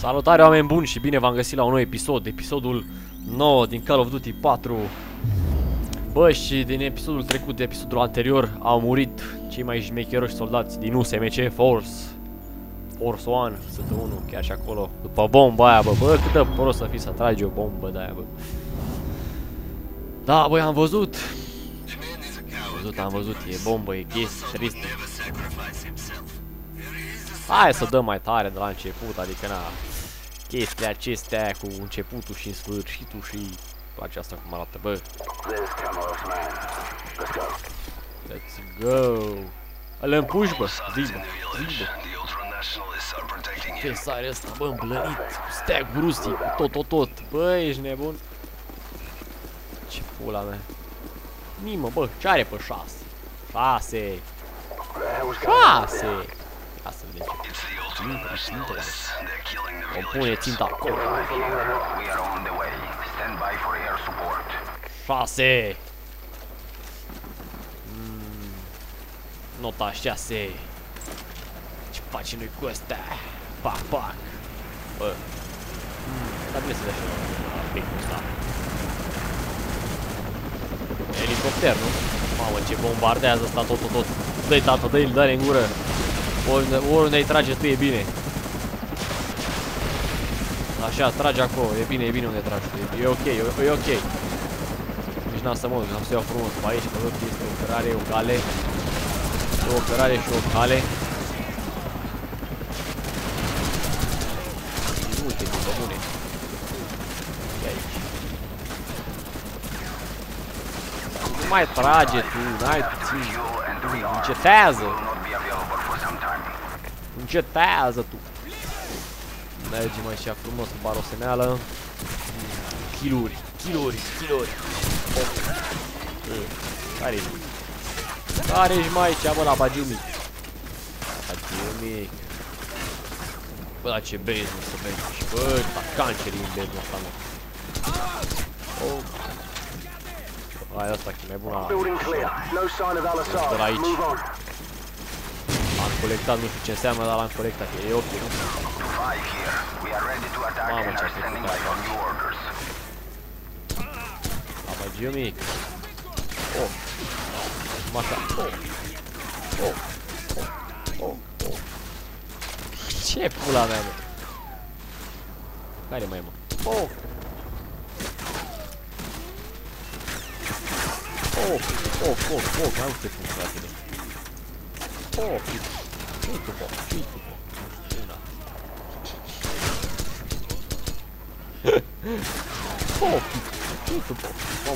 Salutare, oameni buni, și bine v-am găsit la un nou episod, episodul 9 din Call of Duty 4. Bă, și din episodul trecut, de episodul anterior, au murit cei mai șmecheroși soldați din USMC Force 1, sunt unul chiar și acolo, după bomba aia, bă, cât de prost să fii să tragi o bombă de aia, bă. Da, băi, am văzut, e bombă, e chestii triste. Hai să dăm mai tare de la început, adică na, chestia acestea cu începutul și sfârșitul și aceasta cum arată, bă. Let's go. Îl împuși, bă, zi, bă. Ce sare ăsta, bă, îmblănit, steag rustic, tot, bă, ești nebun? Ce pula mea. Nimă, bă, ce are pe 6? 6! Ia să vedem ce. O pune ținta acolo. 6! Nota 6. Ce faci noi cu ăsta? Pac. Bă. Dar bine să dea și la picul ăsta. Elicopter, nu? Mamă, ce bombardează ăsta tot. Dă-i, tată, dă-i în gură. Oriunde-i trage tu, e bine. Așa, trage acolo, e bine unde tragi tu, e ok. Nici n-am să mă duc, am să iau frumos pe aici, că văd că este o cărare, o cale. O cărare și o cale. Uite, după bune. E aici. Nu mai trage tu, n-ai puțin. Încetează tu. Mergem așa frumos cu baroseneală. Kiluri. Care ești mai aici, bă, la bagiu mic? Bă, la ce beznă să mergi. Bă, ta cancerii în beznă asta, mă. Hai, ăsta că e mai bună. Stă la aici. L-am colectat, nu știu ce înseamnă, dar l-am colectat, e ok, nu? Mamă, ce-a făcut aia. Abagiu mic. Oh. Așa. Oh. Ce pula mea, mă? Care mai e, mă? Oh. Mai uite cum, fratele.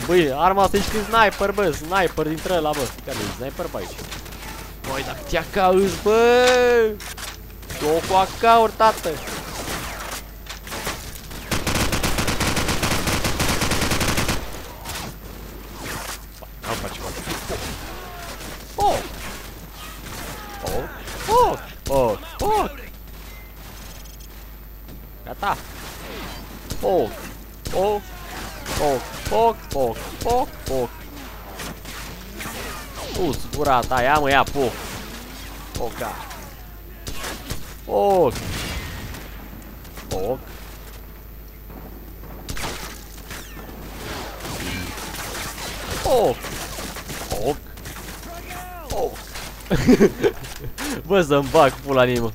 Băi, arma asta e și sniper, bă, sniper dintre ăla, bă. Care e sniper, bă, aici? Băi, dacă te acauzi, bă! Două cu acauri, tată! N-am face ceva. Gata. Foc. Gura ta, ia mă, ia foc. Foca. Foc. Bă, să-mi bag pula în inimă.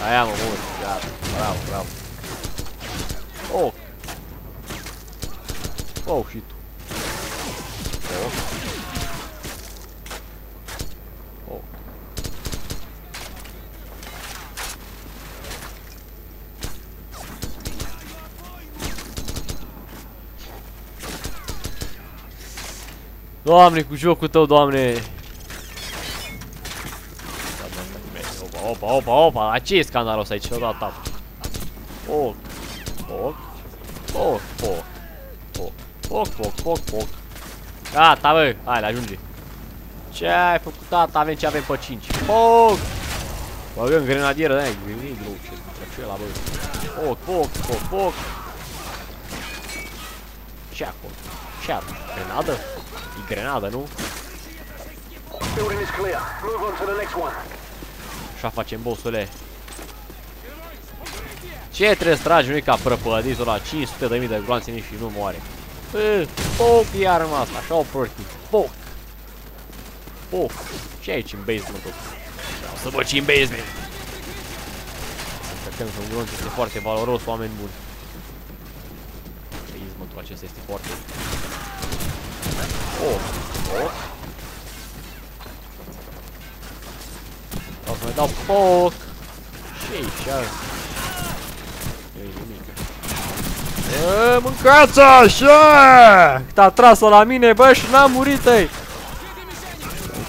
Aia, mă, mult, gata, bravo. Și tu. Doamne, cu jocul tău, Doamne! Opa, la ce e scandalul ăsta aici? O dat Foc. Gata, bă, hai, ajunge. Ce ai făcut, tata? Avem ce avem pe 5. Foc! Băgăm grenadieră de-aia, ce ăla, bă. Foc. Ce acolo? Ce armă? Grenadă? E grenadă, nu? Așa facem, bossule. Ce trebuie să tragi noi ca prăpăditul la 500.000 de gloanțe nici și nu moare? Poc e arma asta, așa o prostii. Poc. Poc. Ce aici în basement-ul? Vreau să văd ce în basement. Să încercăm că un glonț este foarte valoros, oameni buni. Basementul acesta este foarte... Poc. Vreau să mai dau poc. Ce aici? Mâncați așa! T-a tras-o la mine, bă, și n-am murit, ei!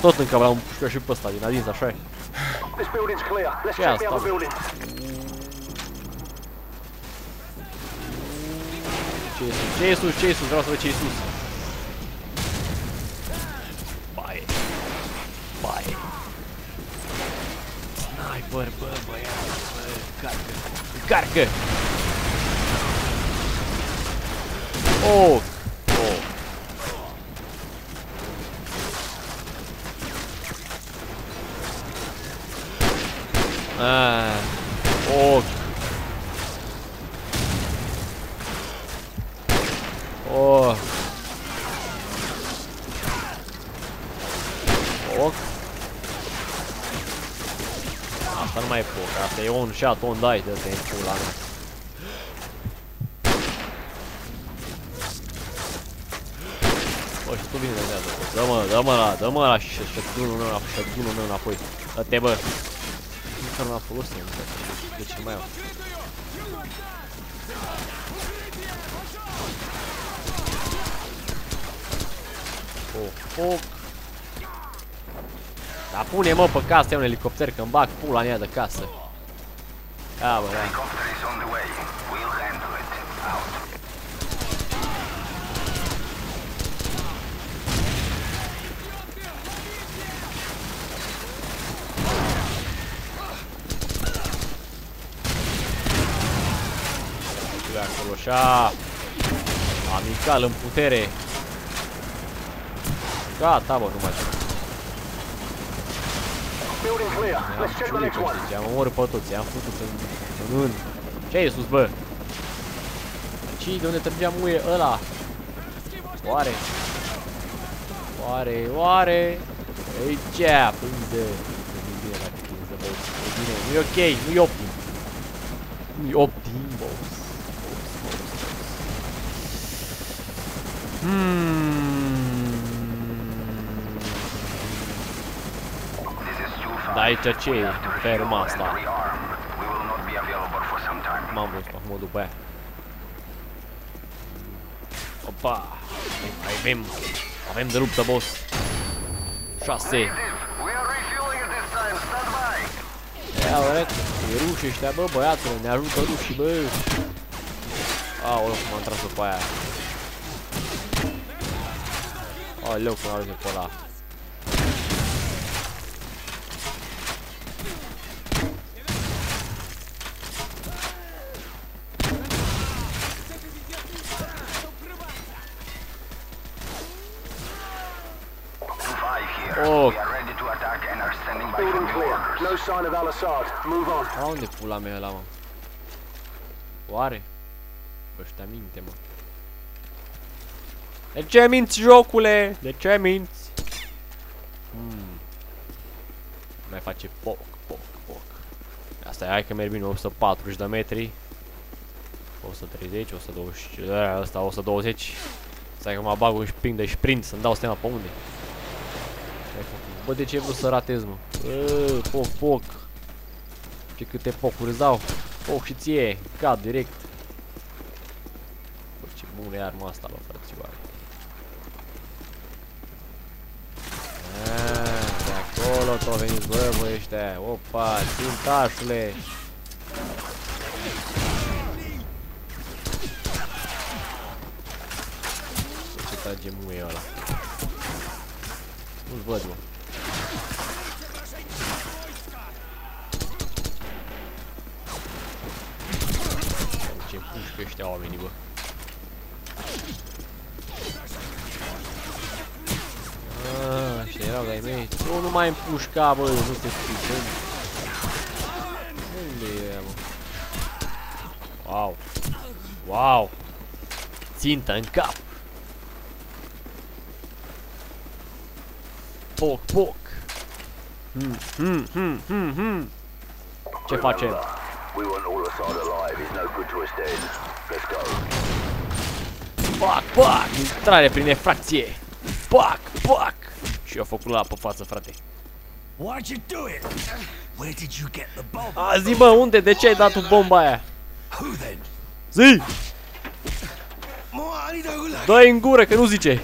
Tot încă vreau un și pe ăsta din adins, așa-i. Ce asta? Ce e sus? Ce e sus? Vreau să văd ce e sus. Baie. Baie. Sniper, bă, băiat, bă, carcă. Carcă! Oh! Oh! Ah! Oh! Oh! Oh! Asta nu mai e foc, asta e on shot, on die, dă-te în pula mea. Bă, și tu vine de mează, dă-mă ăla și shotgun-ul meu înapoi. Dă-te, bă! Nici nu l-am folosit, de ce mai am? Foc! Dar pune, mă, pe casă, e un elicopter, că-mi bag pula în ea de casă. Ia, bă, ia. Acolo, așa. Amical, în putere. Gata, bă, nu mai știu. Am omorât pe toți, am făcut în rând. Ce e sus, bă? Aici, de unde trăgea muie ăla? Oare? Aici, pânză. Nu-i bine dacă pânză, bă. Nu-i ok, nu-i optim. Nu-i optim, bă. Da, aici ce e? Ferma asta. M-am văzut pe modul pe aia. Opa! Avem de luptă, boss. 6. Ia, urec, e ruși ăștia, bă, băiatule, ne ajută rușii, bă. Aoleu, cum am tras-o pe aia. Aoleu, cum am ajuns pe ăla. Oh! Unde pula mea ăla, mă? Oare? Bă, ăștia minte, mă. De ce minți, jocule? De ce minți? Mai face poc. Asta e, hai că merg bine, 140 de metri. 130, 120, ăsta 120. Stai că mă bag un ping de sprint să-mi dau seama pe unde. Bă, de ce vrut să ratez, mă? Poc. Ce câte pocuri îți dau? Poc și ție, cad direct. Bă, ce bună e arma asta, bă, frățioare. De acolo tot veniți, bă, ăștia. Opa, țintașule. Ce trage muie ăla? Nu-l văd, mă. Ce pușcă ăștia oamenii, bă. Ăștia erau de-ai mei. Tu nu mai împușca, bă, nu te spui. Unde e ea, mă? Wow. Wow. Țintă în cap. Poc, poc. Ce facem? Pac, pac! Intrare prin efracție. Pac, pac! Și eu făcut la pe față, frate. A, zi, bă, unde? De ce ai dat tu bomba aia? Zi! Dă-i în gură, că nu zice.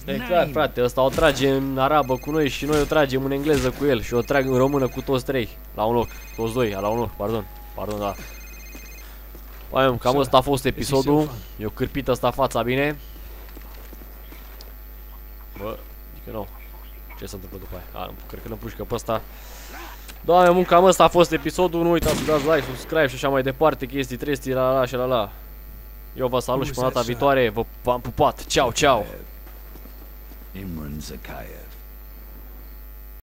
E clar, frate, ăsta o trage în arabă cu noi și noi o tragem în engleză cu el și o trag în română cu toți trei, la un loc, toți doi, la un loc, pardon, da. Băi, cam ăsta a fost episodul, eu cârpit ăsta fața bine. Bă, adică nu, ce se întâmplă după aia? Cred că ne pușcă pe ăsta. Doamne, cam ăsta a fost episodul, nu uitați să dați like, subscribe și așa mai departe, chestii, trestii, la și la. Eu vă salut și până data viitoare, v-am pupat, ceau, ceau! Imran Zakhaev.